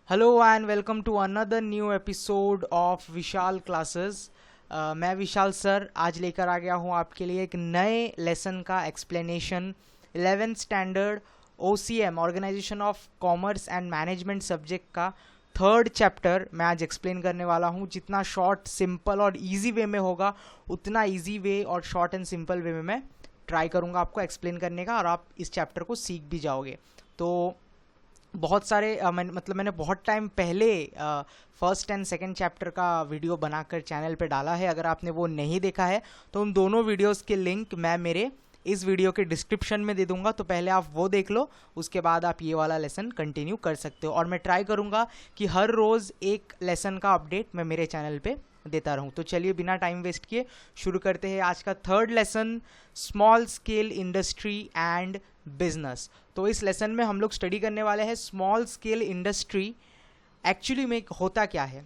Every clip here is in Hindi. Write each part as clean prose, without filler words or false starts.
Hello and welcome to another new episode of Vishal classes. मैं विशाल सर आज लेकर आ गया हूँ आपके लिए एक नए लेसन का explanation. 11th standard OCM organisation of commerce and management subject का थर्ड चैप्टर मैं आज एक्सप्लेन करने वाला हूँ। जितना शॉर्ट सिंपल और इजी वे में होगा उतना इजी वे और शॉर्ट एंड सिंपल वे में मैं ट्राई करूँगा आपको एक्सप्लेन करने का, और आप इस चैप्टर को सीख भी जाओगे। तो बहुत सारे मैंने बहुत टाइम पहले फर्स्ट एंड सेकंड चैप्टर का वीडियो बनाकर चैनल पे डाला है। अगर आपने वो नहीं देखा है तो उन दोनों वीडियोस के लिंक मैं मेरे इस वीडियो के डिस्क्रिप्शन में दे दूंगा, तो पहले आप वो देख लो, उसके बाद आप ये वाला लेसन कंटिन्यू कर सकते हो। और मैं ट्राई करूँगा कि हर रोज़ एक लेसन का अपडेट मैं मेरे चैनल पे देता रहूँ। तो चलिए बिना टाइम वेस्ट किए शुरू करते हैं आज का third lesson, small scale industry and business. तो इस लेसन में हम लोग स्टडी करने वाले हैं स्मॉल स्केल इंडस्ट्री एक्चुअली में होता क्या है।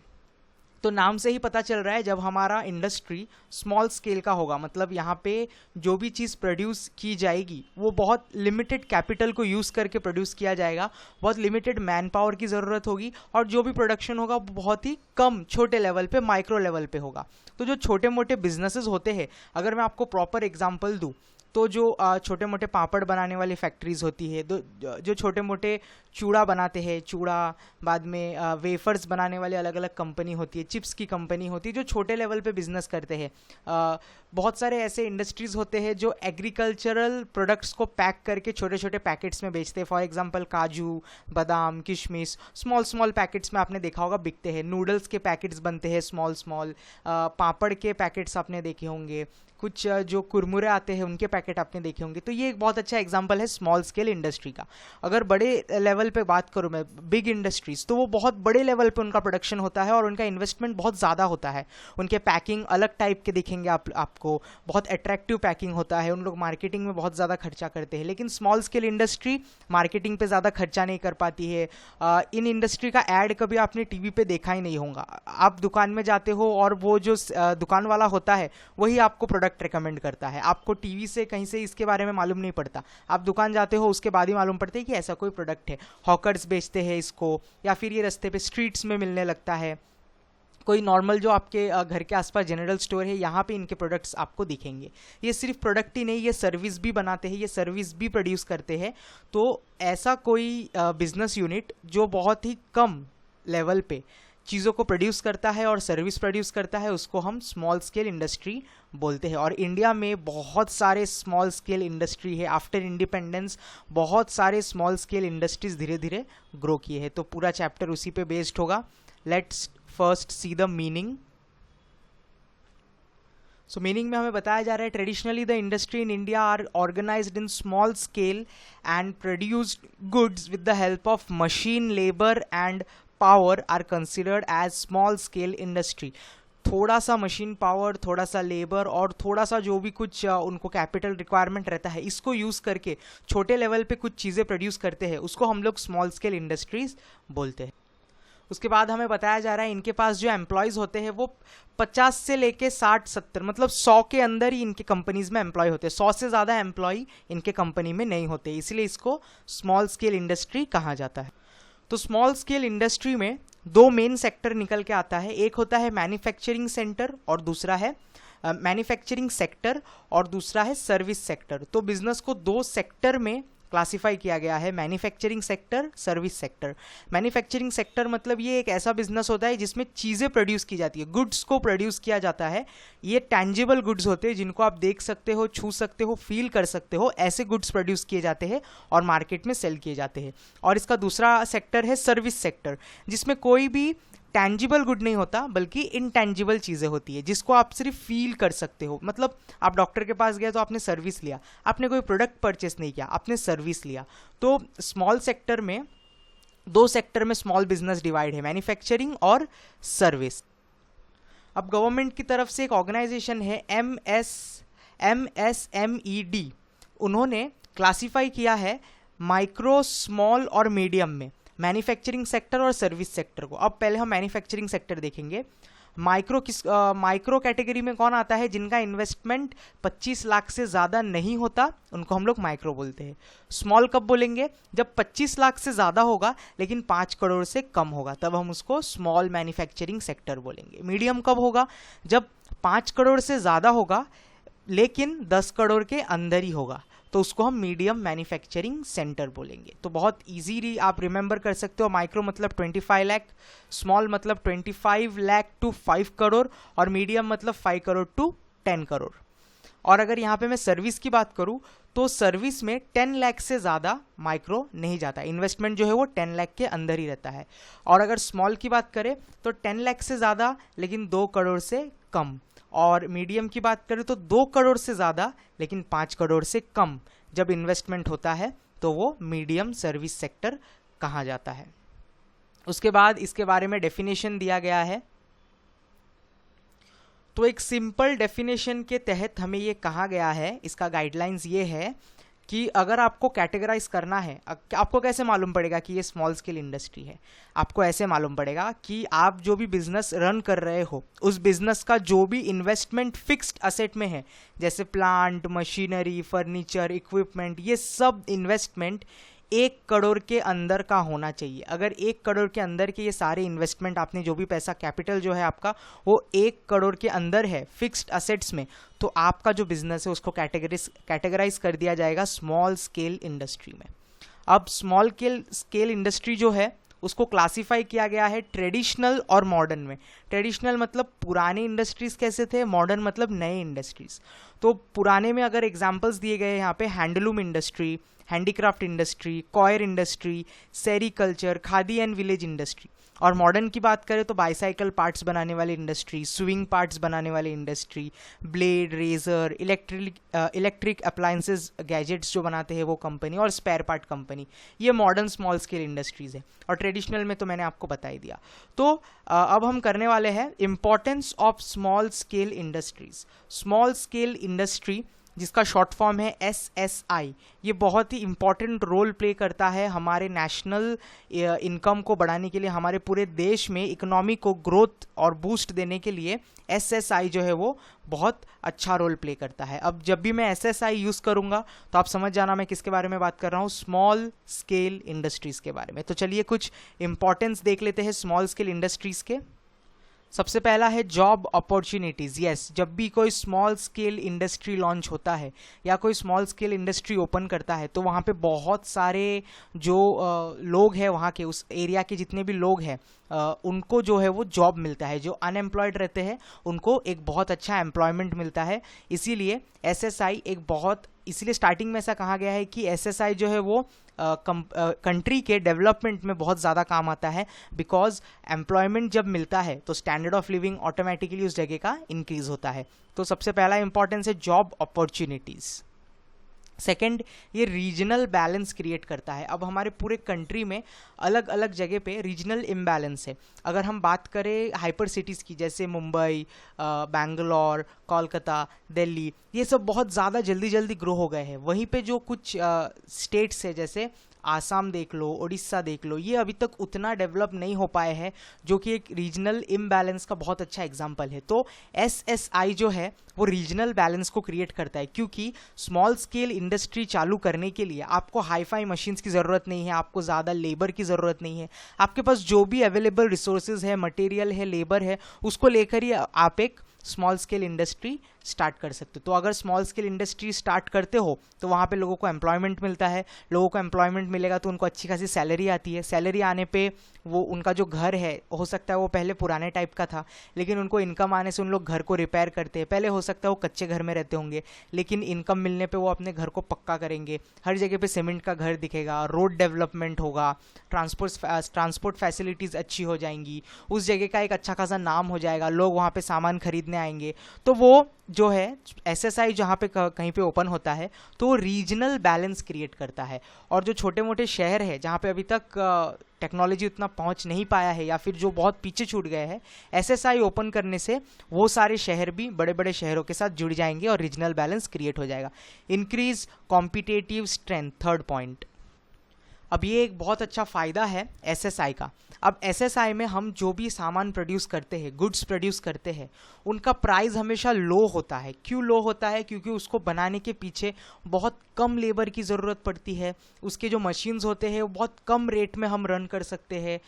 तो नाम से ही पता चल रहा है, जब हमारा इंडस्ट्री स्मॉल स्केल का होगा मतलब यहाँ पे जो भी चीज़ प्रोड्यूस की जाएगी वो बहुत लिमिटेड कैपिटल को यूज़ करके प्रोड्यूस किया जाएगा, बहुत लिमिटेड मैन पावर की ज़रूरत होगी, और जो भी प्रोडक्शन होगा वो बहुत ही कम छोटे लेवल पे माइक्रो लेवल पे होगा। तो जो छोटे मोटे बिजनेसेस होते हैं, अगर मैं आपको प्रॉपर एग्जांपल दूँ तो जो छोटे मोटे पापड़ बनाने वाली फैक्ट्रीज़ होती है, जो छोटे मोटे चूड़ा बनाते हैं, चूड़ा बाद में वेफर्स बनाने वाली अलग अलग कंपनी होती है, चिप्स की कंपनी होती है, जो छोटे लेवल पे बिजनेस करते हैं। बहुत सारे ऐसे इंडस्ट्रीज़ होते हैं जो एग्रीकल्चरल प्रोडक्ट्स को पैक करके छोटे छोटे पैकेट्स में बेचते हैं। फॉर एग्जांपल काजू, बादाम, किशमिश स्मॉल स्मॉल पैकेट्स में आपने देखा होगा बिकते हैं। नूडल्स के पैकेट्स बनते हैं स्मॉल स्मॉल, पापड़ के पैकेट्स आपने देखे होंगे, कुछ जो कुरमुरे आते हैं उनके पैकेट आपने देखे होंगे। तो ये एक बहुत अच्छा एग्जांपल है स्मॉल स्केल इंडस्ट्री का। अगर बड़े लेवल पे बात करूँ मैं, बिग इंडस्ट्रीज, तो वो बहुत बड़े लेवल पे उनका प्रोडक्शन होता है और उनका इन्वेस्टमेंट बहुत ज़्यादा होता है। उनके पैकिंग अलग टाइप के दिखेंगे आपको, बहुत अट्रैक्टिव पैकिंग होता है, उन लोग मार्केटिंग में बहुत ज़्यादा खर्चा करते हैं। लेकिन स्मॉल स्केल इंडस्ट्री मार्केटिंग पे ज़्यादा खर्चा नहीं कर पाती है। इन इंडस्ट्री का ऐड कभी आपने टीवी पे देखा ही नहीं होगा। आप दुकान में जाते हो और वो जो दुकान वाला होता है वही आपको प्रोडक्ट रेकमेंड करता है, आपको टीवी से कहीं से इसके बारे में मालूम नहीं पड़ता। आप दुकान जाते हो उसके बाद ही मालूम पड़ता है कि ऐसा कोई प्रोडक्ट है। हॉकर्स बेचते हैं इसको, या फिर ये रास्ते पे स्ट्रीट्स में मिलने लगता है। कोई नॉर्मल जो आपके घर के आसपास जनरल स्टोर है, यहाँ पे इनके प्रोडक्ट्स आपको दिखेंगे। ये सिर्फ प्रोडक्ट ही नहीं, ये सर्विस भी बनाते हैं, ये सर्विस भी प्रोड्यूस करते हैं। तो ऐसा कोई बिजनेस यूनिट जो बहुत ही कम लेवल पे चीज़ों को प्रोड्यूस करता है और सर्विस प्रोड्यूस करता है, उसको हम स्मॉल स्केल इंडस्ट्री बोलते हैं। और इंडिया में बहुत सारे स्मॉल स्केल इंडस्ट्री है। आफ्टर इंडिपेंडेंस बहुत सारे स्मॉल स्केल इंडस्ट्रीज धीरे धीरे ग्रो किए हैं। तो पूरा चैप्टर उसी पे बेस्ड होगा। Let's first see the meaning. So meaning में हमें बताया जा रहा है, traditionally the industry in India are organised in small scale and produced goods with the help of machine, labour and power are considered as small scale industry. थोड़ा सा मशीन पावर, थोड़ा सा लेबर और थोड़ा सा जो भी कुछ उनको कैपिटल रिक्वायरमेंट रहता है, इसको यूज़ करके छोटे लेवल पे कुछ चीज़ें प्रोड्यूस करते हैं, उसको हम लोग स्मॉल स्केल इंडस्ट्रीज बोलते हैं। उसके बाद हमें बताया जा रहा है, इनके पास जो एम्प्लॉयज़ होते हैं वो 50 से लेके 60-70 मतलब 100 के अंदर ही इनके कंपनीज में एम्प्लॉय होते हैं। 100 से ज़्यादा एम्प्लॉय इनके कंपनी में नहीं होते, इसलिए इसको स्मॉल स्केल इंडस्ट्री कहा जाता है। तो स्मॉल स्केल इंडस्ट्री में दो मेन सेक्टर निकल के आता है। एक होता है मैन्युफैक्चरिंग सेंटर और दूसरा है मैन्युफैक्चरिंग सेक्टर और दूसरा है सर्विस सेक्टर। तो बिजनेस को दो सेक्टर में क्लासिफाई किया गया है, manufacturing sector, service sector. Manufacturing sector मतलब ये एक ऐसा बिजनेस होता है जिसमें चीज़ें प्रोड्यूस की जाती है, गुड्स को प्रोड्यूस किया जाता है। ये टैंजिबल गुड्स होते हैं जिनको आप देख सकते हो, छू सकते हो, फील कर सकते हो, ऐसे गुड्स प्रोड्यूस किए जाते हैं और मार्केट में सेल किए जाते हैं। और इसका दूसरा सेक्टर है सर्विस सेक्टर, जिसमें कोई भी टैंजिबल गुड नहीं होता बल्कि इनटैंजिबल चीज़ें होती है जिसको आप सिर्फ फील कर सकते हो। मतलब आप डॉक्टर के पास गए तो आपने सर्विस लिया, आपने कोई प्रोडक्ट परचेस नहीं किया, आपने सर्विस लिया। तो स्मॉल सेक्टर में दो सेक्टर में स्मॉल बिजनेस डिवाइड है, मैन्युफैक्चरिंग और सर्विस। अब गवर्नमेंट की तरफ से एक ऑर्गेनाइजेशन है MSMED, उन्होंने क्लासीफाई किया है माइक्रो, स्मॉल और मीडियम में मैन्युफैक्चरिंग सेक्टर और सर्विस सेक्टर को। अब पहले हम मैन्युफैक्चरिंग सेक्टर देखेंगे। माइक्रो कैटेगरी में कौन आता है? जिनका इन्वेस्टमेंट 25 लाख से ज़्यादा नहीं होता, उनको हम लोग माइक्रो बोलते हैं। स्मॉल कब बोलेंगे? जब 25 लाख से ज़्यादा होगा लेकिन 5 करोड़ से कम होगा, तब हम उसको स्मॉल मैन्युफैक्चरिंग सेक्टर बोलेंगे। मीडियम कब होगा? जब 5 करोड़ से ज़्यादा होगा लेकिन 10 करोड़ के अंदर ही होगा, तो उसको हम मीडियम मैन्युफैक्चरिंग सेंटर बोलेंगे। तो बहुत इजीली आप रिमेंबर कर सकते हो, माइक्रो मतलब 25 लाख, स्मॉल मतलब 25 लाख टू 5 करोड़ और मीडियम मतलब 5 करोड़ टू 10 करोड़। और अगर यहाँ पे मैं सर्विस की बात करूँ तो सर्विस में 10 लाख से ज़्यादा माइक्रो नहीं जाता, इन्वेस्टमेंट जो है वो 10 लाख के अंदर ही रहता है। और अगर स्मॉल की बात करें तो 10 लाख से ज़्यादा लेकिन 2 करोड़ से कम, और मीडियम की बात करें तो 2 करोड़ से ज़्यादा लेकिन 5 करोड़ से कम जब इन्वेस्टमेंट होता है तो वो मीडियम सर्विस सेक्टर कहा जाता है। उसके बाद इसके बारे में डेफिनेशन दिया गया है। तो एक सिंपल डेफिनेशन के तहत हमें ये कहा गया है, इसका गाइडलाइंस ये है कि अगर आपको कैटेगराइज करना है, आपको कैसे मालूम पड़ेगा कि ये स्मॉल स्केल इंडस्ट्री है? आपको ऐसे मालूम पड़ेगा कि आप जो भी बिजनेस रन कर रहे हो उस बिजनेस का जो भी इन्वेस्टमेंट फिक्स्ड असेट में है, जैसे प्लांट, मशीनरी, फर्नीचर, इक्विपमेंट, ये सब इन्वेस्टमेंट 1 करोड़ के अंदर का होना चाहिए। अगर 1 करोड़ के अंदर के ये सारे इन्वेस्टमेंट, आपने जो भी पैसा, कैपिटल जो है आपका वो 1 करोड़ के अंदर है फिक्स्ड असेट्स में, तो आपका जो बिजनेस है उसको कैटेगराइज कर दिया जाएगा स्मॉल स्केल इंडस्ट्री में। अब स्मॉल स्केल इंडस्ट्री जो है उसको क्लासीफाई किया गया है ट्रेडिशनल और मॉडर्न में। ट्रेडिशनल मतलब पुराने इंडस्ट्रीज कैसे थे, मॉडर्न मतलब नए इंडस्ट्रीज। तो पुराने में अगर एग्जांपल्स दिए गए यहाँ पे handloom industry, handicraft industry, coir industry, sericulture, khadi and village industry. और मॉडर्न की बात करें तो बाईसाइकिल पार्ट्स बनाने वाली इंडस्ट्री, स्विंग पार्ट्स बनाने वाली industry, blade, razor, electric appliances, gadgets जो बनाते हैं वो कंपनी, और स्पेयर पार्ट कंपनी, ये मॉडर्न स्मॉल स्केल इंडस्ट्रीज है। और ट्रेडिशनल में तो मैंने आपको बता ही दिया। तो अब हम करने वाले हैं importance of small scale industries. Small scale industry जिसका शॉर्ट फॉर्म है SSI, ये बहुत ही इंपॉर्टेंट रोल प्ले करता है हमारे नेशनल इनकम को बढ़ाने के लिए, हमारे पूरे देश में इकोनॉमी को ग्रोथ और बूस्ट देने के लिए SSI जो है वो बहुत अच्छा रोल प्ले करता है। अब जब भी मैं SSI यूज़ करूँगा तो आप समझ जाना मैं किसके बारे में बात कर रहा हूँ, स्मॉल स्केल इंडस्ट्रीज़ के बारे में। तो चलिए कुछ इंपॉर्टेंस देख लेते हैं स्मॉल स्केल इंडस्ट्रीज़ के। सबसे पहला है जॉब अपॉर्चुनिटीज़। यस, जब भी कोई स्मॉल स्केल इंडस्ट्री लॉन्च होता है या कोई स्मॉल स्केल इंडस्ट्री ओपन करता है तो वहाँ पे बहुत सारे जो लोग हैं, वहाँ के उस एरिया के जितने भी लोग हैं उनको जो है वो जॉब मिलता है। जो अनएम्प्लॉयड रहते हैं उनको एक बहुत अच्छा एम्प्लॉयमेंट मिलता है। इसीलिए SSI एक बहुत, इसलिए स्टार्टिंग में ऐसा कहा गया है कि SSI जो है वो कंट्री के डेवलपमेंट में बहुत ज़्यादा काम आता है, बिकॉज एम्प्लॉयमेंट जब मिलता है तो स्टैंडर्ड ऑफ लिविंग ऑटोमेटिकली उस जगह का इंक्रीज होता है। तो सबसे पहला इंपॉर्टेंस है जॉब अपॉर्चुनिटीज़। सेकेंड, ये रीजनल बैलेंस क्रिएट करता है। अब हमारे पूरे कंट्री में अलग अलग जगह पे रीजनल इम्बैलेंस है। अगर हम बात करें हाइपर सिटीज़ की, जैसे मुंबई, बैंगलोर, कोलकाता, दिल्ली, ये सब बहुत ज़्यादा जल्दी जल्दी ग्रो हो गए हैं। वहीं पे जो कुछ स्टेट्स है, जैसे आसाम देख लो, उड़ीसा देख लो, ये अभी तक उतना डेवलप नहीं हो पाए हैं, जो कि एक रीजनल इम्बैलेंस का बहुत अच्छा एग्जांपल है। तो SSI जो है वो रीजनल बैलेंस को क्रिएट करता है, क्योंकि स्मॉल स्केल इंडस्ट्री चालू करने के लिए आपको हाईफाई मशीन्स की ज़रूरत नहीं है, आपको ज़्यादा लेबर की ज़रूरत नहीं है। आपके पास जो भी अवेलेबल रिसोर्सेज है, मटेरियल है, लेबर है, उसको लेकर ही आप एक स्मॉल स्केल इंडस्ट्री स्टार्ट कर सकते हो। तो अगर स्मॉल स्केल इंडस्ट्री स्टार्ट करते हो तो वहाँ पे लोगों को एम्प्लॉयमेंट मिलता है। लोगों को एम्प्लॉयमेंट मिलेगा तो उनको अच्छी खासी सैलरी आती है। सैलरी आने पे वो उनका जो घर है, हो सकता है वो पहले पुराने टाइप का था, लेकिन उनको इनकम आने से उन लोग घर को रिपेयर करते हैं। पहले हो सकता है वो कच्चे घर में रहते होंगे, लेकिन इनकम मिलने पे वो अपने घर को पक्का करेंगे। हर जगह पे सीमेंट का घर दिखेगा, रोड डेवलपमेंट होगा, ट्रांसपोर्ट फैसिलिटीज़ अच्छी हो जाएंगी, उस जगह का एक अच्छा खासा नाम हो जाएगा, लोग वहाँ पे सामान खरीदने आएंगे। तो वो जो है SSI जहाँ पे कहीं पे ओपन होता है तो वो रीजनल बैलेंस क्रिएट करता है। और जो छोटे मोटे शहर है जहाँ पे अभी तक टेक्नोलॉजी उतना पहुँच नहीं पाया है या फिर जो बहुत पीछे छूट गए हैं, SSI ओपन करने से वो सारे शहर भी बड़े बड़े शहरों के साथ जुड़ जाएंगे और रीजनल बैलेंस क्रिएट हो जाएगा। Increase competitive strength, third point. अब ये एक बहुत अच्छा फ़ायदा है एसएसआई का। अब एसएसआई में हम जो भी सामान प्रोड्यूस करते हैं, गुड्स प्रोड्यूस करते हैं, उनका प्राइस हमेशा लो होता है। क्यों लो होता है? क्योंकि उसको बनाने के पीछे बहुत कम लेबर की ज़रूरत पड़ती है, उसके जो मशीन्स होते हैं वो बहुत कम रेट में हम रन कर सकते हैं,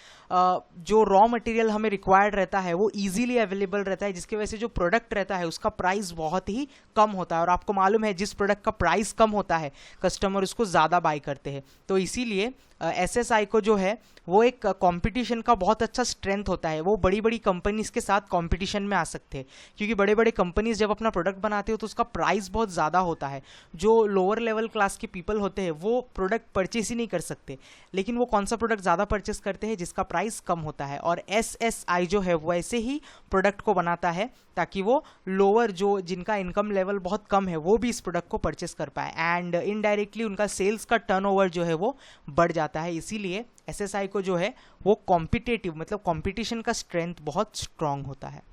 जो रॉ मटेरियल हमें रिक्वायर्ड रहता है वो ईजिली अवेलेबल रहता है, जिसकी वजह से जो प्रोडक्ट रहता है उसका प्राइस बहुत ही कम होता है। और आपको मालूम है जिस प्रोडक्ट का प्राइस कम होता है कस्टमर उसको ज़्यादा बाय करते हैं। तो इसीलिए एसएसआई को जो है वो एक कंपटीशन का बहुत अच्छा स्ट्रेंथ होता है। वो बड़ी बड़ी कंपनीज के साथ कंपटीशन में आ सकते हैं, क्योंकि बड़े बड़े कंपनीज जब अपना प्रोडक्ट बनाते हो तो उसका प्राइस बहुत ज़्यादा होता है। जो लोअर लेवल क्लास के पीपल होते हैं वो प्रोडक्ट परचेस ही नहीं कर सकते, लेकिन वो कौन सा प्रोडक्ट ज़्यादा परचेस करते हैं? जिसका प्राइस कम होता है। और एसएसआई जो है वो ऐसे ही प्रोडक्ट को बनाता है ताकि वो लोअर जो जिनका इनकम लेवल बहुत कम है वो भी इस प्रोडक्ट को परचेस कर पाए, एंड इनडायरेक्टली उनका सेल्स का टर्नओवर जो है वो बढ़ जाता है। इसीलिए एसएसआई को जो है वो कॉम्पिटिटिव मतलब कंपटीशन का स्ट्रेंथ बहुत स्ट्रांग होता है।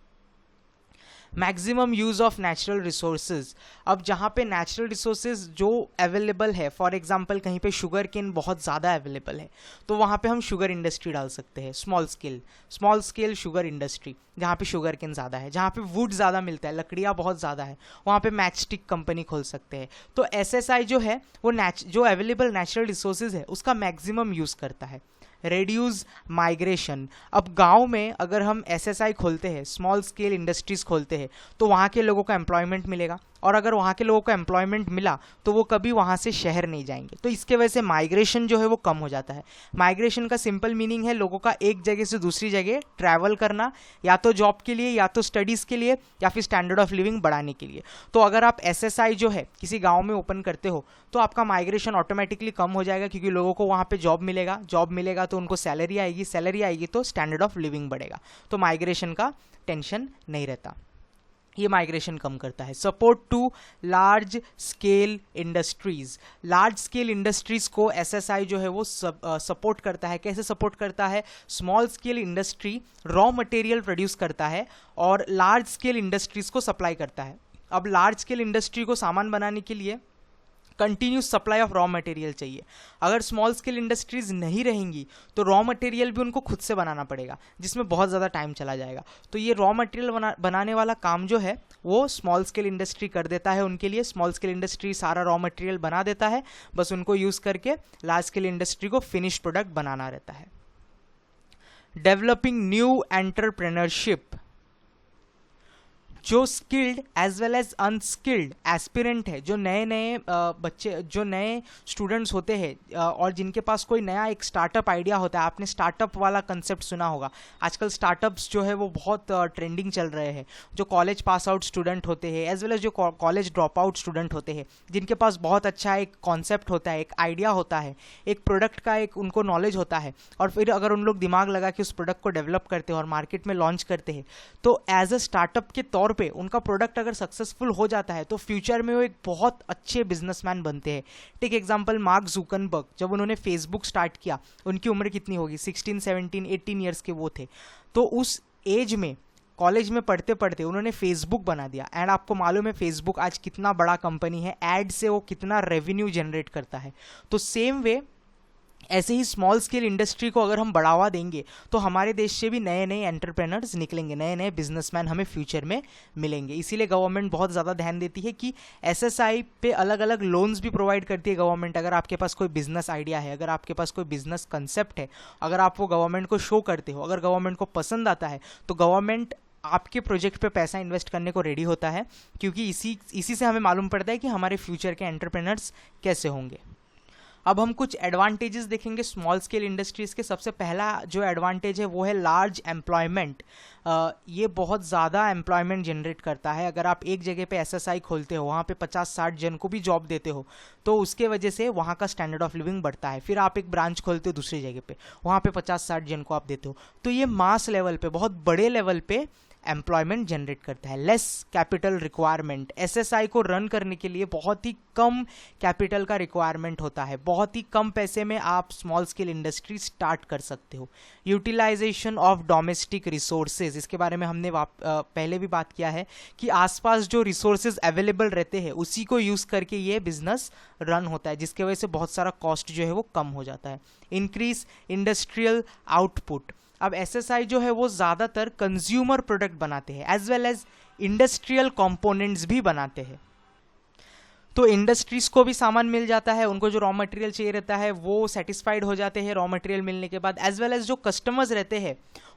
Maximum use of natural resources. अब जहाँ पे नेचुरल रिसोर्सेज जो अवेलेबल है, फॉर एग्जांपल कहीं पे शुगर केन बहुत ज़्यादा अवेलेबल है तो वहाँ पे हम शुगर इंडस्ट्री डाल सकते हैं, स्मॉल स्केल शुगर इंडस्ट्री, जहाँ पे शुगर केन ज़्यादा है, जहाँ पे वुड ज़्यादा मिलता है, लकड़ियाँ बहुत ज़्यादा है, वहाँ पे मैचस्टिक कंपनी खोल सकते हैं। तो एसएसआई जो है वो जो अवेलेबल नेचुरल रिसोर्सेज है उसका मैक्सिमम यूज़ करता है। Reduce migration. अब गांव में अगर हम एसएसआई खोलते हैं, स्मॉल स्केल इंडस्ट्रीज खोलते हैं, तो वहाँ के लोगों को एम्प्लॉयमेंट मिलेगा, और अगर वहाँ के लोगों को एम्प्लॉयमेंट मिला तो वो कभी वहाँ से शहर नहीं जाएंगे। तो इसके वजह से माइग्रेशन जो है वो कम हो जाता है। माइग्रेशन का सिंपल मीनिंग है लोगों का एक जगह से दूसरी जगह ट्रैवल करना, या तो जॉब के लिए, या तो स्टडीज़ के लिए, या फिर स्टैंडर्ड ऑफ लिविंग बढ़ाने के लिए। तो अगर आप एसएसआई जो है किसी गाँव में ओपन करते हो तो आपका माइग्रेशन ऑटोमेटिकली कम हो जाएगा, क्योंकि लोगों को वहाँ पे जॉब मिलेगा तो उनको सैलरी आएगी तो स्टैंडर्ड ऑफ लिविंग बढ़ेगा, तो माइग्रेशन का टेंशन नहीं रहता। ये माइग्रेशन कम करता है। Support to large scale industries. Large scale industries को एसएसआई जो है वो सपोर्ट करता है। कैसे सपोर्ट करता है? Small scale industry raw material produce करता है और लार्ज स्केल इंडस्ट्रीज को सप्लाई करता है। अब लार्ज स्केल इंडस्ट्री को सामान बनाने के लिए continuous supply of raw material चाहिए। अगर स्मॉल स्केल इंडस्ट्रीज नहीं रहेंगी तो रॉ मटेरियल भी उनको खुद से बनाना पड़ेगा, जिसमें बहुत ज़्यादा टाइम चला जाएगा। तो ये रॉ मटेरियल बनाने वाला काम जो है वो स्मॉल स्केल इंडस्ट्री कर देता है उनके लिए। स्मॉल स्केल इंडस्ट्री सारा रॉ मटेरियल बना देता है, बस उनको यूज़ करके लार्ज स्केल इंडस्ट्री को फिनिश प्रोडक्ट बनाना रहता है। Developing new entrepreneurship. जो skilled as well as unskilled aspirant है, जो नए नए बच्चे, जो नए स्टूडेंट्स होते हैं और जिनके पास कोई नया एक स्टार्टअप आइडिया होता है। आपने स्टार्टअप वाला कंसेप्ट सुना होगा। आजकल स्टार्टअप्स जो है वो बहुत ट्रेंडिंग चल रहे हैं। जो कॉलेज पास आउट स्टूडेंट होते हैं एज वेल एज जो कॉलेज ड्रॉप आउट स्टूडेंट होते हैं, जिनके पास बहुत अच्छा एक कॉन्सेप्ट होता है, एक आइडिया होता है, एक प्रोडक्ट का एक उनको नॉलेज होता है, और फिर अगर उन लोग दिमाग लगा के उस प्रोडक्ट को डेवलप करते हैं और मार्केट में लॉन्च करते हैं, तो एज अ स्टार्टअप के तौर पे उनका प्रोडक्ट अगर सक्सेसफुल हो जाता है तो फ्यूचर में वो एक बहुत अच्छे बिजनेसमैन बनते हैं। टेक एग्जांपल मार्क जुकरबर्ग, जब उन्होंने फेसबुक स्टार्ट किया उनकी उम्र कितनी होगी? 16, 17, 18 ईयर्स के वो थे। तो उस एज में कॉलेज में पढ़ते पढ़ते उन्होंने फेसबुक बना दिया, एंड आपको मालूम है फेसबुक आज कितना बड़ा कंपनी है, एड से वो कितना रेवेन्यू जनरेट करता है। तो सेम वे ऐसे ही स्मॉल स्केल इंडस्ट्री को अगर हम बढ़ावा देंगे तो हमारे देश से भी नए नए एंटरप्रेनर्स निकलेंगे, नए नए बिजनेसमैन हमें फ्यूचर में मिलेंगे। इसीलिए गवर्नमेंट बहुत ज़्यादा ध्यान देती है कि एसएसआई पे अलग अलग लोन्स भी प्रोवाइड करती है गवर्नमेंट। अगर आपके पास कोई बिजनेस आइडिया है, अगर आपके पास कोई बिजनेस कंसेप्ट है, अगर आप वो गवर्नमेंट को शो करते हो, अगर गवर्नमेंट को पसंद आता है, तो गवर्नमेंट आपके प्रोजेक्ट पे पैसा इन्वेस्ट करने को रेडी होता है, क्योंकि इसी से हमें मालूम पड़ता है कि हमारे फ्यूचर के एंटरप्रेनर्स कैसे होंगे। अब हम कुछ एडवांटेजेस देखेंगे स्मॉल स्केल इंडस्ट्रीज़ के। सबसे पहला जो एडवांटेज है वो है लार्ज एम्प्लॉयमेंट। ये बहुत ज़्यादा एम्प्लॉयमेंट जनरेट करता है। अगर आप एक जगह पे एसएसआई खोलते हो, वहाँ पे 50-60 जन को भी जॉब देते हो, तो उसके वजह से वहाँ का स्टैंडर्ड ऑफ लिविंग बढ़ता है। फिर आप एक ब्रांच खोलते हो दूसरी जगह पे, वहाँ पे 50-60 जन को आप देते हो, तो ये मास लेवल पे, बहुत बड़े लेवल पे एम्प्लॉयमेंट जनरेट करता है। लेस कैपिटल रिक्वायरमेंट, एसएसआई को रन करने के लिए बहुत ही कम कैपिटल का रिक्वायरमेंट होता है, बहुत ही कम पैसे में आप स्मॉल स्केल इंडस्ट्री स्टार्ट कर सकते हो। यूटिलाइजेशन ऑफ डोमेस्टिक रिसोर्सेज, इसके बारे में हमने पहले भी बात किया है कि आसपास जो रिसोर्सेज अवेलेबल रहते हैं उसी को यूज़ करके ये बिजनेस रन होता है, जिसके वजह से बहुत सारा कॉस्ट जो है वो कम हो जाता है। इंक्रीज इंडस्ट्रियल आउटपुट, अब एसएसआई जो है वो ज़्यादातर कंज्यूमर प्रोडक्ट बनाते हैं as well as industrial components भी बनाते हैं। तो इंडस्ट्रीज को भी सामान मिल जाता है, उनको जो रॉ मटेरियल चाहिए रहता है वो सेटिस्फाइड हो जाते हैं रॉ मटेरियल मिलने के बाद, एज वेल एज जो कस्टमर्स रहते हैं,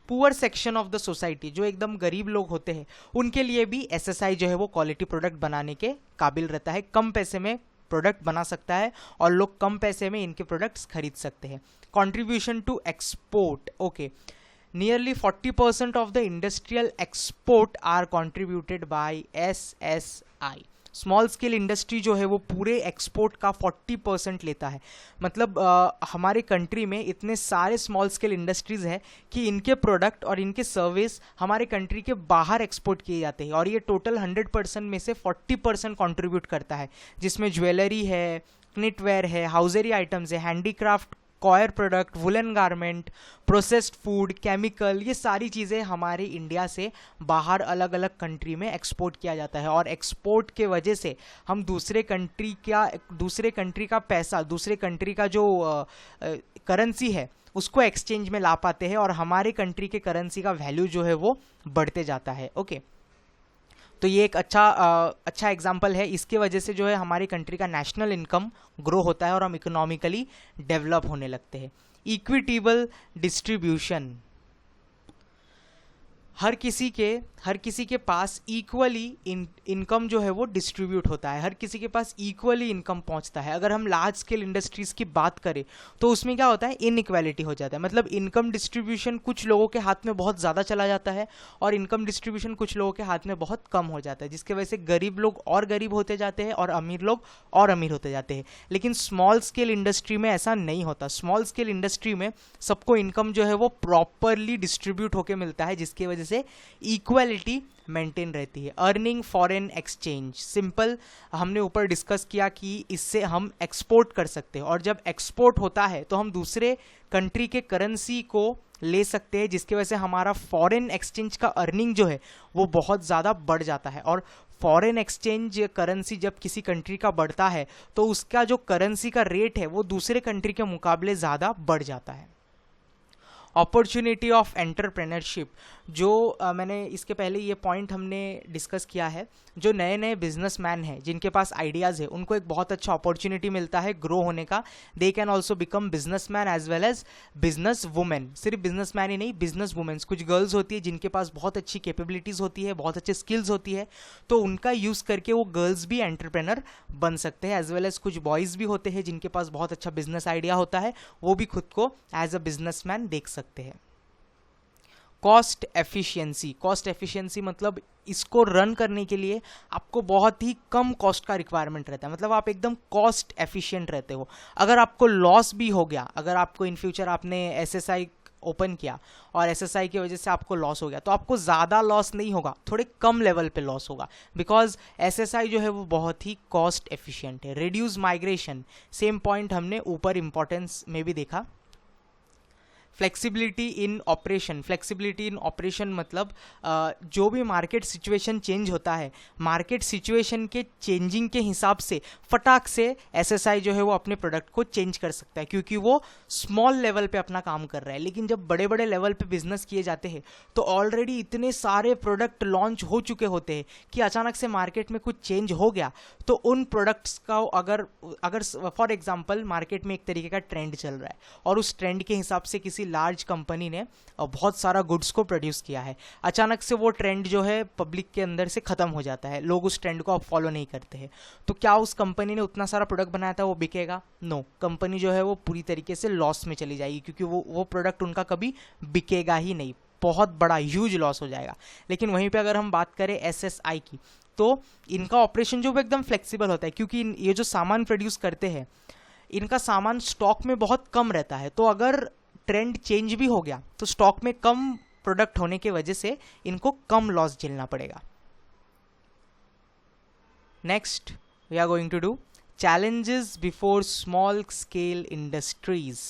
poor section of the society, जो एकदम गरीब लोग होते हैं, उनके लिए भी एसएसआई जो है वो क्वालिटी प्रोडक्ट बनाने के काबिल रहता है, कम पैसे में प्रोडक्ट बना सकता है और लोग कम पैसे में इनके प्रोडक्ट्स खरीद सकते हैं। Contribution to export, okay, nearly 40% of the industrial export are contributed by SSI. Small scale industry जो है वो पूरे एक्सपोर्ट का 40% लेता है। मतलब हमारे कंट्री में इतने सारे स्मॉल स्केल इंडस्ट्रीज हैं कि इनके प्रोडक्ट और इनके सर्विस हमारे कंट्री के बाहर एक्सपोर्ट किए जाते हैं, और ये टोटल 100% में से 40% कंट्रीब्यूट करता है, जिसमें ज्वेलरी है, क्निटवेयर है, हाउजरी आइटम्स है, handicraft, coir product, woollen garment, processed food, chemical, ये सारी चीज़ें हमारे इंडिया से बाहर अलग अलग कंट्री में एक्सपोर्ट किया जाता है। और एक्सपोर्ट के वजह से हम दूसरे कंट्री का पैसा, दूसरे कंट्री का जो करेंसी है उसको एक्सचेंज में ला पाते हैं, और हमारे कंट्री के करेंसी का वैल्यू जो है वो बढ़ते जाता है। ओके, तो ये एक अच्छा एग्जाम्पल है। इसके वजह से जो है हमारी कंट्री का नेशनल इनकम ग्रो होता है और हम इकोनॉमिकली डेवलप होने लगते हैं। इक्विटेबल डिस्ट्रीब्यूशन, हर किसी के पास इक्वली इनकम जो है वो डिस्ट्रीब्यूट होता है, हर किसी के पास इक्वली इनकम पहुंचता है। अगर हम लार्ज स्केल इंडस्ट्रीज की बात करें तो उसमें क्या होता है, इनइक्वालिटी हो जाता है। मतलब इनकम डिस्ट्रीब्यूशन कुछ लोगों के हाथ में बहुत ज़्यादा चला जाता है और इनकम डिस्ट्रीब्यूशन कुछ लोगों के हाथ में बहुत कम हो जाता है, जिसके वजह से गरीब लोग और गरीब होते जाते हैं और अमीर लोग और अमीर होते जाते हैं। लेकिन स्मॉल स्केल इंडस्ट्री में ऐसा नहीं होता। स्मॉल स्केल इंडस्ट्री में सबको इनकम जो है वो प्रॉपरली डिस्ट्रीब्यूट होकर मिलता है, जिसकी वजह से इक्वालिटी मेंटेन रहती है। अर्निंग फॉरेन एक्सचेंज, सिंपल, हमने ऊपर डिस्कस किया कि इससे हम एक्सपोर्ट कर सकते हैं, और जब एक्सपोर्ट होता है तो हम दूसरे कंट्री के करेंसी को ले सकते हैं, जिसकी वजह से हमारा फॉरेन एक्सचेंज का अर्निंग जो है वो बहुत ज़्यादा बढ़ जाता है। और फॉरेन एक्सचेंज करेंसी जब किसी कंट्री का बढ़ता है तो उसका जो करेंसी का रेट है वो दूसरे कंट्री के मुकाबले ज़्यादा बढ़ जाता है। अपॉर्चुनिटी ऑफ एंटरप्रेन्योरशिप, जो मैंने इसके पहले ये पॉइंट हमने डिस्कस किया है, जो नए नए बिजनेसमैन हैं जिनके पास आइडियाज़ है उनको एक बहुत अच्छा अपॉर्चुनिटी मिलता है ग्रो होने का। They can also become businessman as well as business women. सिर्फ बिजनेसमैन ही नहीं, बिजनेस वुमेन्स, कुछ गर्ल्स होती है जिनके पास बहुत अच्छी कैपेबिलिटीज़ होती है, बहुत अच्छे स्किल्स होती है, तो उनका यूज़ करके वो गर्ल्स भी एंटरप्रेनर बन सकते हैं। एज वेल एज कुछ बॉयज़ भी होते हैं जिनके पास बहुत अच्छा बिजनेस आइडिया होता है, वो भी खुद को एज अ बिजनेसमैन देख सकते हैं। कॉस्ट एफिशिएंसी, कॉस्ट एफिशिएंसी मतलब इसको रन करने के लिए आपको बहुत ही कम कॉस्ट का रिक्वायरमेंट रहता है। मतलब आप एकदम कॉस्ट एफिशिएंट रहते हो। अगर आपको लॉस भी हो गया, अगर आपको इन फ्यूचर आपने एसएसआई ओपन किया और एसएसआई की वजह से आपको लॉस हो गया, तो आपको ज़्यादा लॉस नहीं होगा, थोड़े कम लेवल पे लॉस होगा, बिकॉज एसएसआई जो है वो बहुत ही कॉस्ट एफिशिएंट है। रिड्यूस माइग्रेशन, सेम पॉइंट हमने ऊपर इंपॉर्टेंस में भी देखा। फ्लेक्सिबिलिटी इन ऑपरेशन, फ्लेक्सिबिलिटी इन ऑपरेशन मतलब जो भी मार्केट सिचुएशन चेंज होता है, मार्केट सिचुएशन के चेंजिंग के हिसाब से फटाक से एसएसआई जो है वो अपने प्रोडक्ट को चेंज कर सकता है, क्योंकि वो स्मॉल लेवल पे अपना काम कर रहा है। लेकिन जब बड़े बड़े लेवल पे बिजनेस किए जाते हैं तो ऑलरेडी इतने सारे प्रोडक्ट लॉन्च हो चुके होते हैं कि अचानक से मार्केट में कुछ चेंज हो गया तो उन प्रोडक्ट्स का अगर फॉर एग्जाम्पल मार्केट में एक तरीके का ट्रेंड चल रहा है और उस ट्रेंड के हिसाब से किसी लार्ज कंपनी ने बहुत सारा गुड्स को प्रोड्यूस किया है, अचानक से वो ट्रेंड जो है पब्लिक के अंदर से खत्म हो जाता है, लोग उस ट्रेंड को अब फॉलो नहीं करते हैं, तो क्या उस कंपनी ने उतना सारा प्रोडक्ट बनाया था वो बिकेगा? नो, कंपनी जो है वो पूरी तरीके से लॉस में चली जाएगी, क्योंकि वो प्रोडक्ट उनका कभी बिकेगा ही नहीं, बहुत बड़ा ह्यूज लॉस हो जाएगा। लेकिन वहीं पे अगर हम बात करें एसएसआई की, तो इनका ऑपरेशन जो वो एकदम फ्लेक्सिबल होता है, क्योंकि ये जो सामान प्रोड्यूस करते हैं इनका सामान स्टॉक में बहुत कम रहता है, तो अगर ट्रेंड चेंज भी हो गया तो स्टॉक में कम प्रोडक्ट होने के वजह से इनको कम लॉस झेलना पड़ेगा। Next we are going to do challenges before small scale industries।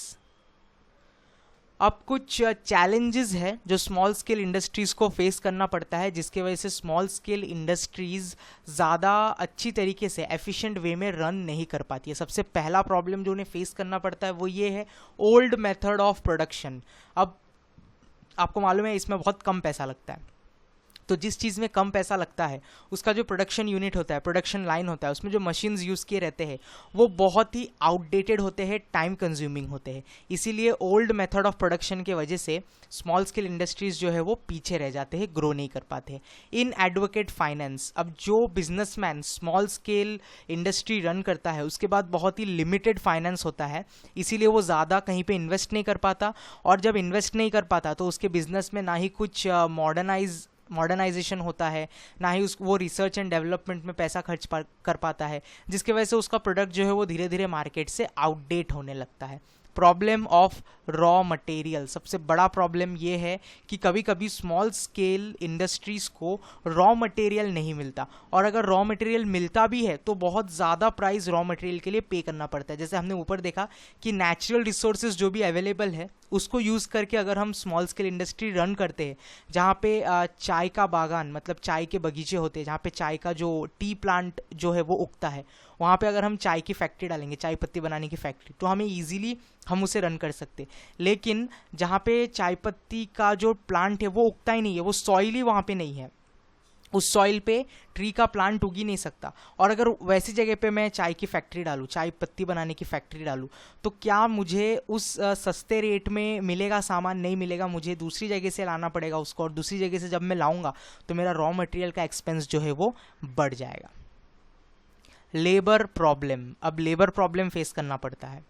अब कुछ challenges है जो small scale industries को face करना पड़ता है, जिसके वजह से small scale industries ज़्यादा अच्छी तरीके से efficient way में run नहीं कर पाती है। सबसे पहला problem जो उन्हें face करना पड़ता है वो ये है old method of production। अब आपको मालूम है इसमें बहुत कम पैसा लगता है, तो जिस चीज़ में कम पैसा लगता है उसका जो प्रोडक्शन यूनिट होता है, प्रोडक्शन लाइन होता है, उसमें जो मशीन्स यूज़ किए रहते हैं वो बहुत ही आउटडेटेड होते हैं, टाइम कंज्यूमिंग होते हैं। इसीलिए ओल्ड मेथड ऑफ प्रोडक्शन के वजह से स्मॉल स्केल इंडस्ट्रीज जो है वो पीछे रह जाते हैं, ग्रो नहीं कर पाते। इन एडवोकेट फाइनेंस, अब जो businessman small scale industry run करता है उसके बाद बहुत ही लिमिटेड फाइनेंस होता है, इसीलिए वो ज़्यादा कहीं पे इन्वेस्ट नहीं कर पाता, और जब इन्वेस्ट नहीं कर पाता तो उसके बिजनेस में ना ही कुछ मॉडर्नाइजेशन होता है, ना ही वो रिसर्च एंड डेवलपमेंट में पैसा खर्च कर पाता है, जिसकी वजह से उसका प्रोडक्ट जो है वो धीरे धीरे मार्केट से आउटडेट होने लगता है। प्रॉब्लम ऑफ रॉ मटेरियल, सबसे बड़ा प्रॉब्लम ये है कि कभी कभी स्मॉल स्केल इंडस्ट्रीज को रॉ मटेरियल नहीं मिलता, और अगर रॉ मटेरियल मिलता भी है तो बहुत ज़्यादा प्राइस रॉ मटेरियल के लिए पे करना पड़ता है। जैसे हमने ऊपर देखा कि नेचुरल रिसोर्सेज जो भी अवेलेबल है उसको यूज़ करके अगर हम स्मॉल स्केल इंडस्ट्री रन करते हैं, जहाँ पे चाय का बागान मतलब चाय के बगीचे होते हैं, जहाँ पे चाय का जो टी प्लांट जो है वो उगता है, वहाँ पे अगर हम चाय की फैक्ट्री डालेंगे, चाय पत्ती बनाने की फैक्ट्री, तो हमें ईजिली हम उसे रन कर सकते। लेकिन जहाँ पे चाय पत्ती का जो प्लांट है वो उगता ही नहीं है, वो सॉइल ही वहाँ पे नहीं है, उस सॉइल पे ट्री का प्लांट उग ही नहीं सकता। और अगर वैसी जगह पे मैं चाय की फैक्ट्री डालूँ, चाय पत्ती बनाने की फैक्ट्री डालूँ, तो क्या मुझे उस सस्ते रेट में मिलेगा सामान? नहीं मिलेगा, मुझे दूसरी जगह से लाना पड़ेगा उसको, और दूसरी जगह से जब मैं लाऊंगा तो मेरा रॉ मटेरियल का एक्सपेंस जो है वो बढ़ जाएगा। लेबर प्रॉब्लम, अब लेबर प्रॉब्लम फेस करना पड़ता है।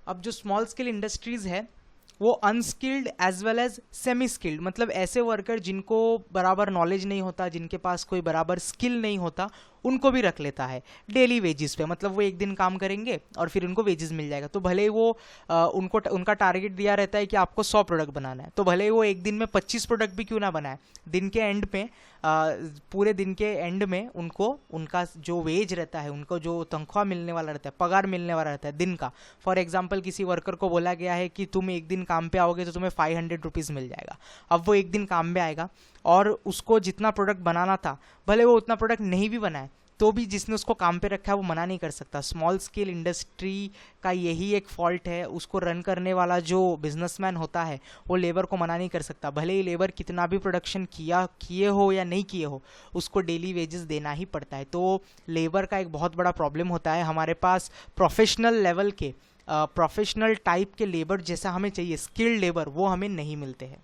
अब जो स्मॉल स्केल इंडस्ट्रीज है वो unskilled as well as semi skilled, मतलब ऐसे वर्कर जिनको बराबर नॉलेज नहीं होता, जिनके पास कोई बराबर स्किल नहीं होता, उनको भी रख लेता है डेली वेजेस पे। मतलब वो एक दिन काम करेंगे और फिर उनको वेजेस मिल जाएगा। तो भले ही वो उनका टारगेट दिया रहता है कि आपको 100 प्रोडक्ट बनाना है, तो भले ही वो एक दिन में 25 प्रोडक्ट भी क्यों ना बनाए, दिन के एंड पे पूरे दिन के एंड में उनको उनका जो वेज रहता है, उनको जो तनख्वाह मिलने वाला रहता है, पगार मिलने वाला रहता है दिन का। फॉर एग्जाम्पल किसी वर्कर को बोला गया है कि तुम एक दिन काम पे आओगे तो तुम्हें 500 रुपीज़ मिल जाएगा। अब वो एक दिन काम पे आएगा और उसको जितना प्रोडक्ट बनाना था, भले वो उतना प्रोडक्ट नहीं भी बनाए, तो भी जिसने उसको काम पे रखा है वो मना नहीं कर सकता। स्मॉल स्केल इंडस्ट्री का यही एक फॉल्ट है, उसको रन करने वाला जो बिजनेसमैन होता है वो लेबर को मना नहीं कर सकता। भले ही लेबर कितना भी प्रोडक्शन किए हो या नहीं किए हो, उसको डेली वेजेस देना ही पड़ता है। तो लेबर का एक बहुत बड़ा प्रॉब्लम होता है। हमारे पास प्रोफेशनल लेवल के प्रोफेशनल टाइप के लेबर जैसा हमें चाहिए, स्किल्ड लेबर, वो हमें नहीं मिलते हैं।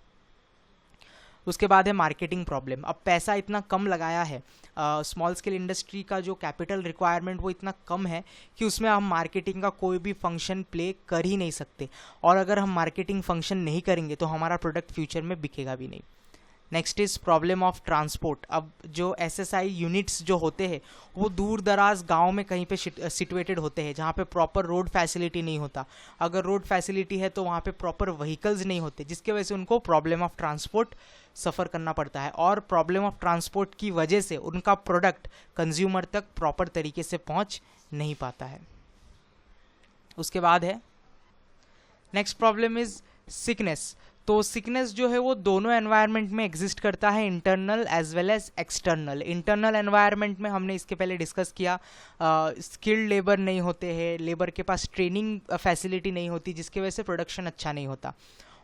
उसके बाद है मार्केटिंग प्रॉब्लम। अब पैसा इतना कम लगाया है, स्मॉल स्केल इंडस्ट्री का जो कैपिटल रिक्वायरमेंट वो इतना कम है कि उसमें हम मार्केटिंग का कोई भी फंक्शन प्ले कर ही नहीं सकते, और अगर हम मार्केटिंग फंक्शन नहीं करेंगे तो हमारा प्रोडक्ट फ्यूचर में बिकेगा भी नहीं। Next is problem of transport. अब जो एसएसआई यूनिट्स जो होते हैं वो दूर दराज गाँव में कहीं पे सिचुएटेड होते हैं, जहाँ पे प्रॉपर रोड फैसिलिटी नहीं होता। अगर रोड फैसिलिटी है तो वहाँ पे प्रॉपर व्हीकल्स नहीं होते, जिसके वजह से उनको प्रॉब्लम ऑफ ट्रांसपोर्ट सफ़र करना पड़ता है, और प्रॉब्लम ऑफ ट्रांसपोर्ट की वजह से उनका प्रोडक्ट कंज्यूमर तक प्रॉपर तरीके से पहुँच नहीं पाता है। उसके बाद है नेक्स्ट प्रॉब्लम इज़ सिकनेस। तो सिकनेस जो है वो दोनों एनवायरनमेंट में एग्जिस्ट करता है, internal as well as external. Internal environment में हमने इसके पहले डिस्कस किया, स्किल्ड लेबर नहीं होते हैं, लेबर के पास ट्रेनिंग फैसिलिटी नहीं होती, जिसकी वजह से प्रोडक्शन अच्छा नहीं होता।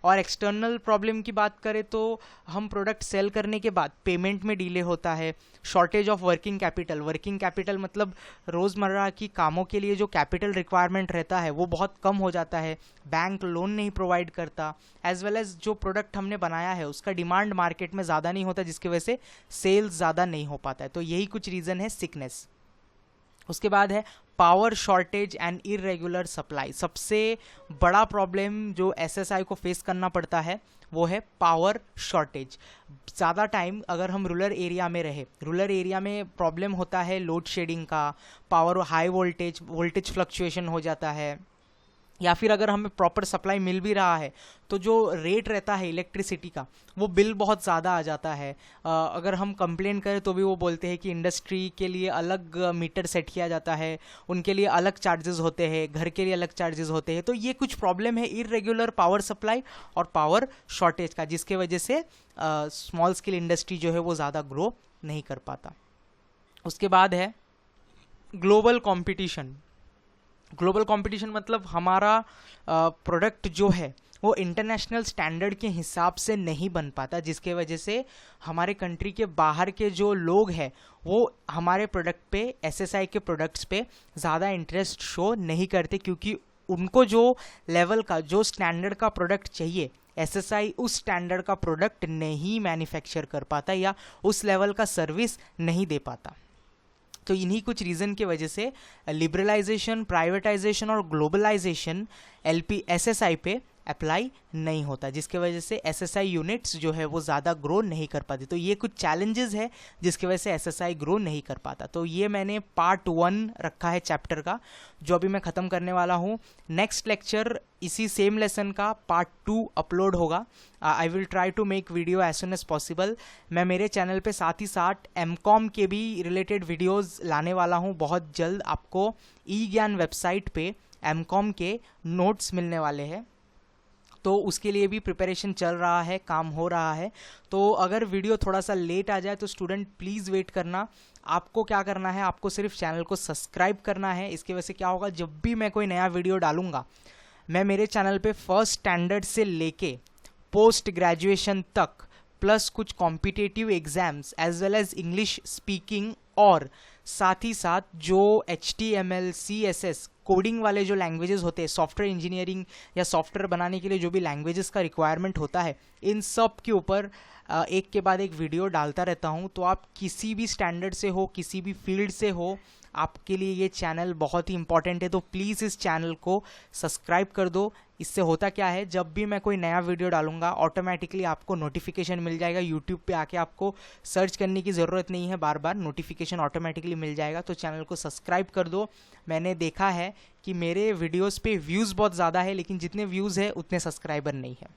और एक्सटर्नल प्रॉब्लम की बात करें तो हम प्रोडक्ट सेल करने के बाद पेमेंट में डिले होता है, shortage of working capital. Working capital मतलब रोज़मर्रा की कामों के लिए जो कैपिटल रिक्वायरमेंट रहता है वो बहुत कम हो जाता है, बैंक लोन नहीं प्रोवाइड करता, एज वेल एज जो प्रोडक्ट हमने बनाया है उसका डिमांड मार्केट में ज़्यादा नहीं होता, जिसकी वजह से सेल्स ज़्यादा नहीं हो पाता है। तो यही कुछ रीज़न है सिकनेस। उसके बाद है power shortage and irregular supply. सबसे बड़ा प्रॉब्लम जो एसएसआई को फेस करना पड़ता है वो है पावर शॉर्टेज। ज़्यादा टाइम अगर हम रूरल एरिया में रहे, रूरल एरिया में प्रॉब्लम होता है लोड शेडिंग का, पावर हाई वोल्टेज फ्लक्चुएशन हो जाता है, या फिर अगर हमें प्रॉपर सप्लाई मिल भी रहा है तो जो रेट रहता है इलेक्ट्रिसिटी का वो बिल बहुत ज़्यादा आ जाता है। अगर हम कंप्लेन करें तो भी वो बोलते हैं कि इंडस्ट्री के लिए अलग मीटर सेट किया जाता है, उनके लिए अलग चार्जेस होते हैं, घर के लिए अलग चार्जेस होते हैं। तो ये कुछ प्रॉब्लम है इरेगुलर पावर सप्लाई और पावर शॉर्टेज का, जिसके वजह से स्मॉल स्केल इंडस्ट्री जो है वो ज़्यादा ग्रो नहीं कर पाता। उसके बाद है ग्लोबल कंपटीशन। ग्लोबल कंपटीशन मतलब हमारा प्रोडक्ट जो है वो इंटरनेशनल स्टैंडर्ड के हिसाब से नहीं बन पाता, जिसके वजह से हमारे कंट्री के बाहर के जो लोग हैं वो हमारे प्रोडक्ट पे, एसएसआई के प्रोडक्ट्स पे ज़्यादा इंटरेस्ट शो नहीं करते, क्योंकि उनको जो लेवल का, जो स्टैंडर्ड का प्रोडक्ट चाहिए, एसएसआई उस स्टैंडर्ड का प्रोडक्ट नहीं मैन्युफैक्चर कर पाता या उस लेवल का सर्विस नहीं दे पाता। तो इन्हीं कुछ रीज़न की वजह से लिबरलाइजेशन, प्राइवेटाइजेशन और ग्लोबलाइजेशन एसएसआई पे अप्लाई नहीं होता, जिसके वजह से एसएसआई यूनिट्स जो है वो ज़्यादा ग्रो नहीं कर पाती। तो ये कुछ चैलेंजेस है जिसकी वजह से एसएसआई ग्रो नहीं कर पाता। तो ये मैंने पार्ट 1 रखा है चैप्टर का, जो अभी मैं ख़त्म करने वाला हूँ। नेक्स्ट लेक्चर इसी सेम लेसन का पार्ट 2 अपलोड होगा। I will try to make video as soon as possible. मैं मेरे चैनल पे साथ ही साथ एमकॉम के भी रिलेटेड वीडियोज़ लाने वाला हूँ बहुत जल्द। आपको ई ज्ञान वेबसाइट पे एमकॉम के नोट्स मिलने वाले हैं, तो उसके लिए भी प्रिपरेशन चल रहा है, काम हो रहा है। तो अगर वीडियो थोड़ा सा लेट आ जाए तो स्टूडेंट प्लीज़ वेट करना। आपको क्या करना है, आपको सिर्फ चैनल को सब्सक्राइब करना है। इसकी वजह से क्या होगा, जब भी मैं कोई नया वीडियो डालूंगा, मैं मेरे चैनल पे फर्स्ट स्टैंडर्ड से लेके पोस्ट ग्रेजुएशन तक प्लस कुछ competitive exams as well as English speaking और साथ ही साथ जो HTML, CSS कोडिंग वाले जो लैंग्वेजेस होते हैं, सॉफ्टवेयर इंजीनियरिंग या सॉफ्टवेयर बनाने के लिए जो भी लैंग्वेजेस का रिक्वायरमेंट होता है, इन सब के ऊपर एक के बाद एक वीडियो डालता रहता हूँ। तो आप किसी भी स्टैंडर्ड से हो, किसी भी फील्ड से हो, आपके लिए ये चैनल बहुत ही इंपॉर्टेंट है। तो प्लीज़ इस चैनल को सब्सक्राइब कर दो। इससे होता क्या है, जब भी मैं कोई नया वीडियो डालूंगा ऑटोमेटिकली आपको नोटिफिकेशन मिल जाएगा। यूट्यूब पे आके आपको सर्च करने की ज़रूरत नहीं है, बार बार नोटिफिकेशन ऑटोमेटिकली मिल जाएगा। तो चैनल को सब्सक्राइब कर दो। मैंने देखा है कि मेरे वीडियोस पे व्यूज़ बहुत ज़्यादा है, लेकिन जितने व्यूज़ है उतने सब्सक्राइबर नहीं है।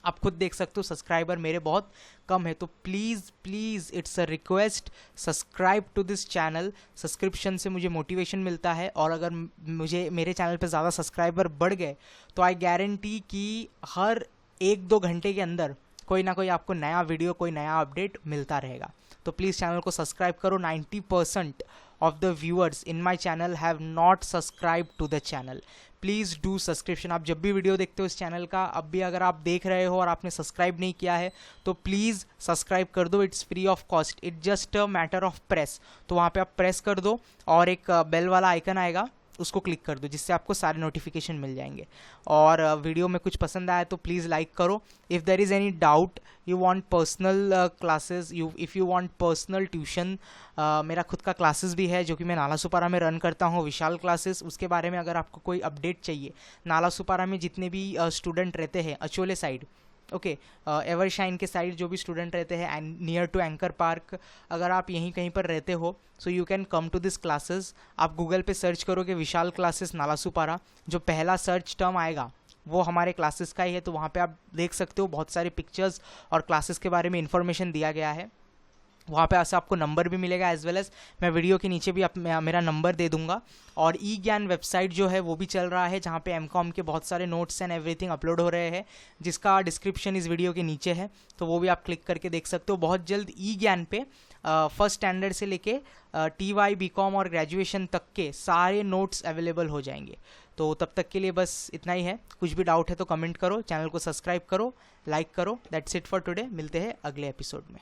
आप खुद देख सकते हो सब्सक्राइबर मेरे बहुत कम है। तो please it's a request, subscribe to this channel. Subscription से मुझे मोटिवेशन मिलता है, और अगर मुझे मेरे चैनल पे ज़्यादा सब्सक्राइबर बढ़ गए तो आई गारंटी कि हर 1-2 घंटे के अंदर कोई ना कोई आपको नया वीडियो, कोई नया अपडेट मिलता रहेगा। तो प्लीज़ चैनल को सब्सक्राइब करो। 90% of the viewers in my channel have not subscribed to the channel. Please do subscription. आप जब भी वीडियो देखते हो इस चैनल का, अब भी अगर आप देख रहे हो और आपने सब्सक्राइब नहीं किया है तो प्लीज़ सब्सक्राइब कर दो। It's free of cost, it just a matter of press. तो वहाँ पे आप प्रेस कर दो और एक बेल वाला आइकन आएगा, उसको क्लिक कर दो, जिससे आपको सारे नोटिफिकेशन मिल जाएंगे। और वीडियो में कुछ पसंद आया तो प्लीज़ लाइक करो। If there is any doubt, you want personal classes, if you want personal tuition, मेरा खुद का क्लासेस भी है जो कि मैं नालासोपारा में रन करता हूँ, विशाल क्लासेस। उसके बारे में अगर आपको कोई अपडेट चाहिए, नालासोपारा में जितने भी स्टूडेंट रहते हैं अचोले साइड, ओके, एवरशाइन के साइड जो भी स्टूडेंट रहते हैं नियर टू एंकर पार्क, अगर आप यहीं कहीं पर रहते हो so you can come to this classes. आप गूगल पे सर्च करोगे विशाल क्लासेस नालासोपारा, जो पहला सर्च टर्म आएगा वो हमारे क्लासेस का ही है। तो वहाँ पे आप देख सकते हो बहुत सारे पिक्चर्स और क्लासेस के बारे में इंफॉर्मेशन दिया गया है। वहाँ पे ऐसा आपको नंबर भी मिलेगा, एज वेल एज मैं वीडियो के नीचे भी मेरा नंबर दे दूंगा। और ई ज्ञान वेबसाइट जो है वो भी चल रहा है, जहाँ पे एमकॉम के बहुत सारे नोट्स एंड एवरीथिंग अपलोड हो रहे हैं, जिसका डिस्क्रिप्शन इस वीडियो के नीचे है। तो वो भी आप क्लिक करके देख सकते हो। बहुत जल्द ई ज्ञान पे फर्स्ट स्टैंडर्ड से लेके TY BCom और ग्रेजुएशन तक के सारे नोट्स अवेलेबल हो जाएंगे। तो तब तक के लिए बस इतना ही है। कुछ भी डाउट है तो कमेंट करो, चैनल को सब्सक्राइब करो, लाइक करो। That's it for today. मिलते हैं अगले एपिसोड में।